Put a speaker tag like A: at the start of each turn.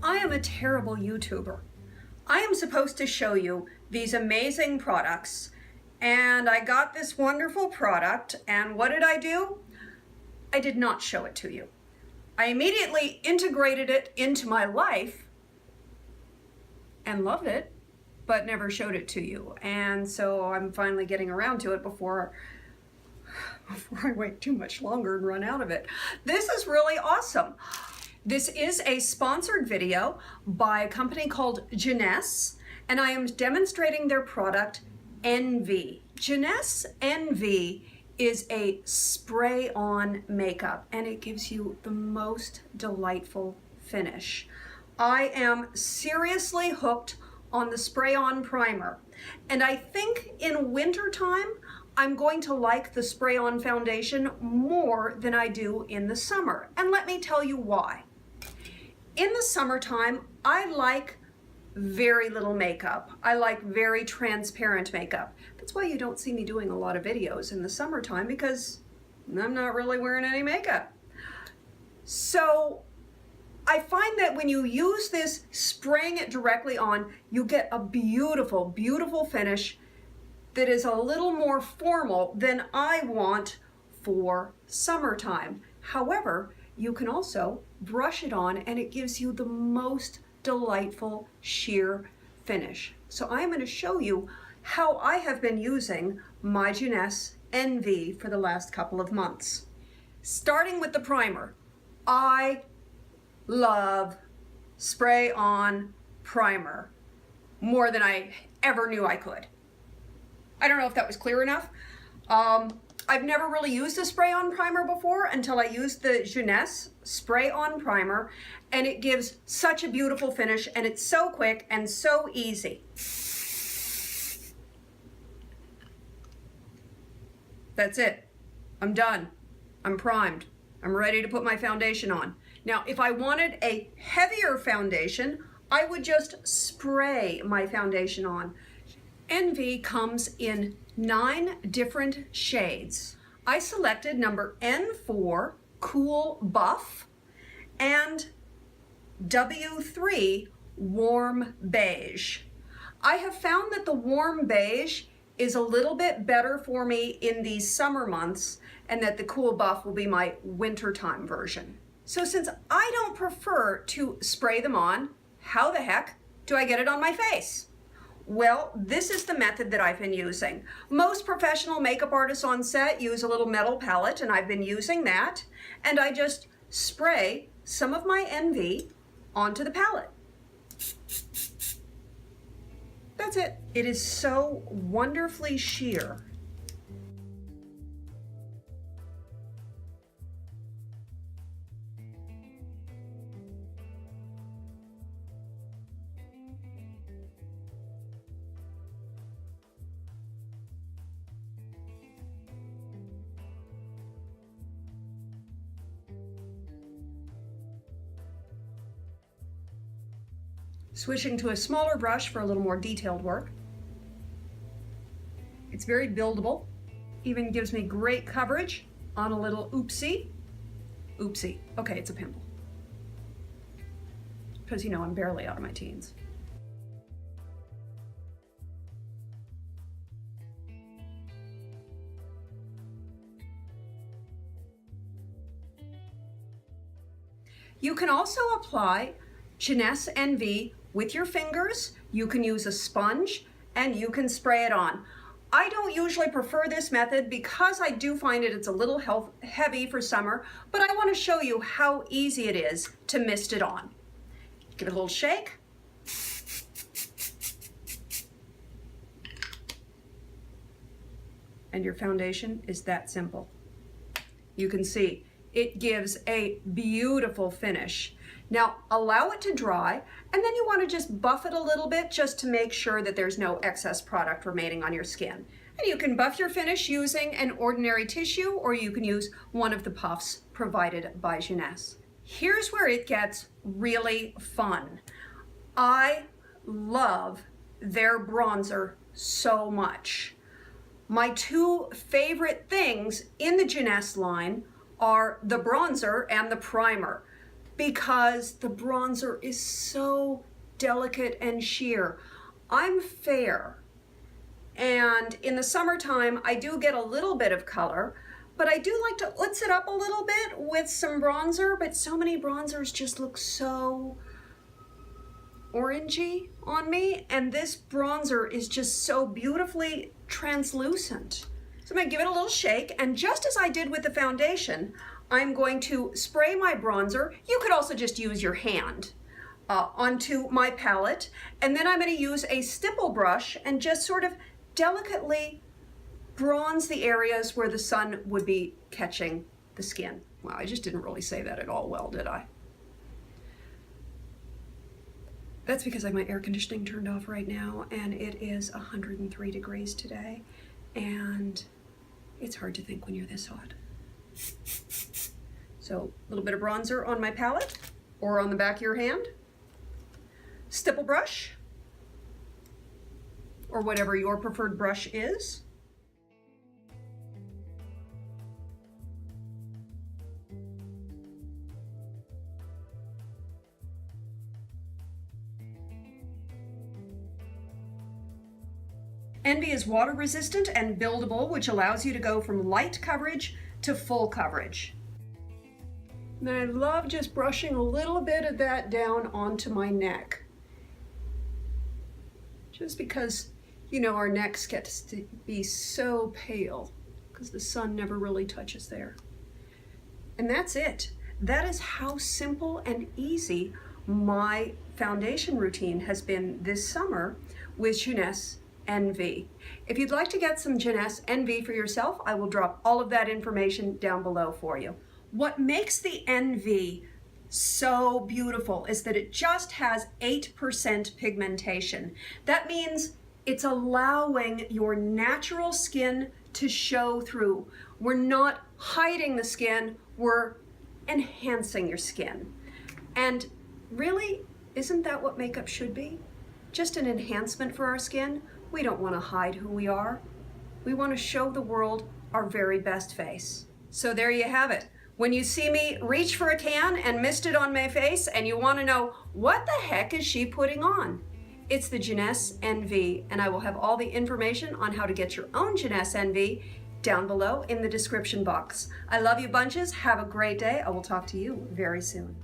A: I am a terrible YouTuber. I am supposed to show you these amazing products, and I got this wonderful product, and what did I do? I did not show it to you. I immediately integrated it into my life and loved it, but never showed it to you. And so I'm finally getting around to it before I wait too much longer and run out of it. This is really awesome. This is a sponsored video by a company called ladyJeunesse, and I am demonstrating their product, Envy. ladyJeunesse Envy is a spray-on makeup, and it gives you the most delightful finish. I am seriously hooked on the spray-on primer, and I think in wintertime, I'm going to like the spray-on foundation more than I do in the summer, and let me tell you why. In the summertime, I like very little makeup. I like very transparent makeup. That's why you don't see me doing a lot of videos in the summertime, because I'm not really wearing any makeup. So I find that when you use this, spraying it directly on, you get a beautiful, beautiful finish that is a little more formal than I want for summertime. However, you can also brush it on and it gives you the most delightful sheer finish. So I'm going to show you how I have been using my ladyJeunesse Envy for the last couple of months. Starting with the primer, I love spray-on primer more than I ever knew I could. I don't know if that was clear enough. I've never really used a spray-on primer before until I used the ladyJeunesse spray-on primer, and it gives such a beautiful finish, and it's so quick and so easy. That's it. I'm done. I'm primed. I'm ready to put my foundation on. Now, if I wanted a heavier foundation, I would just spray my foundation on. Envy comes in 9 different shades. I selected number N4, Cool Buff, and W3, Warm Beige. I have found that the Warm Beige is a little bit better for me in these summer months, and that the Cool Buff will be my wintertime version. So since I don't prefer to spray them on, how the heck do I get it on my face? Well, this is the method that I've been using. Most professional makeup artists on set use a little metal palette, and I've been using that, and I just spray some of my Envy onto the palette. That's it. It is so wonderfully sheer. Switching to a smaller brush for a little more detailed work. It's very buildable, even gives me great coverage on a little oopsie. Oopsie, okay, it's a pimple. Because you know, I'm barely out of my teens. You can also apply ladyJeunesse Envy with your fingers. You can use a sponge and you can spray it on. I don't usually prefer this method because I do find it's a little heavy for summer, but I want to show you how easy it is to mist it on. Give it a little shake. And your foundation is that simple. You can see it gives a beautiful finish. Now, allow it to dry, and then you want to just buff it a little bit just to make sure that there's no excess product remaining on your skin. And you can buff your finish using an ordinary tissue, or you can use one of the puffs provided by ladyJeunesse. Here's where it gets really fun. I love their bronzer so much. My 2 favorite things in the ladyJeunesse line are the bronzer and the primer. because the bronzer is so delicate and sheer. I'm fair, and in the summertime I do get a little bit of color, but I do like to utz it up a little bit with some bronzer, but so many bronzers just look so orangey on me, and this bronzer is just so beautifully translucent. So I'm going to give it a little shake, and just as I did with the foundation, I'm going to spray my bronzer. You could also just use your hand onto my palette, and then I'm going to use a stipple brush and just sort of delicately bronze the areas where the sun would be catching the skin. Wow, I just didn't really say that at all well, did I? That's because I have my air conditioning turned off right now, and it is 103 degrees today, and it's hard to think when you're this hot. So a little bit of bronzer on my palette or on the back of your hand, stipple brush, or whatever your preferred brush is. Envy is water resistant and buildable, which allows you to go from light coverage to full coverage. And I love just brushing a little bit of that down onto my neck. Just because, you know, our necks get to be so pale because the sun never really touches there. And that's it. That is how simple and easy my foundation routine has been this summer with Jeunesse NV. If you'd like to get some Jeunesse NV for yourself, I will drop all of that information down below for you. What makes the NV so beautiful is that it just has 8% pigmentation. That means it's allowing your natural skin to show through. We're not hiding the skin, we're enhancing your skin. And really, isn't that what makeup should be? Just an enhancement for our skin. We don't want to hide who we are. We want to show the world our very best face. So there you have it. When you see me reach for a can and missed it on my face and you want to know what the heck is she putting on, it's the Jeunesse NV, and I will have all the information on how to get your own Jeunesse NV down below in the description box. I love you bunches. Have a great day. I will talk to you very soon.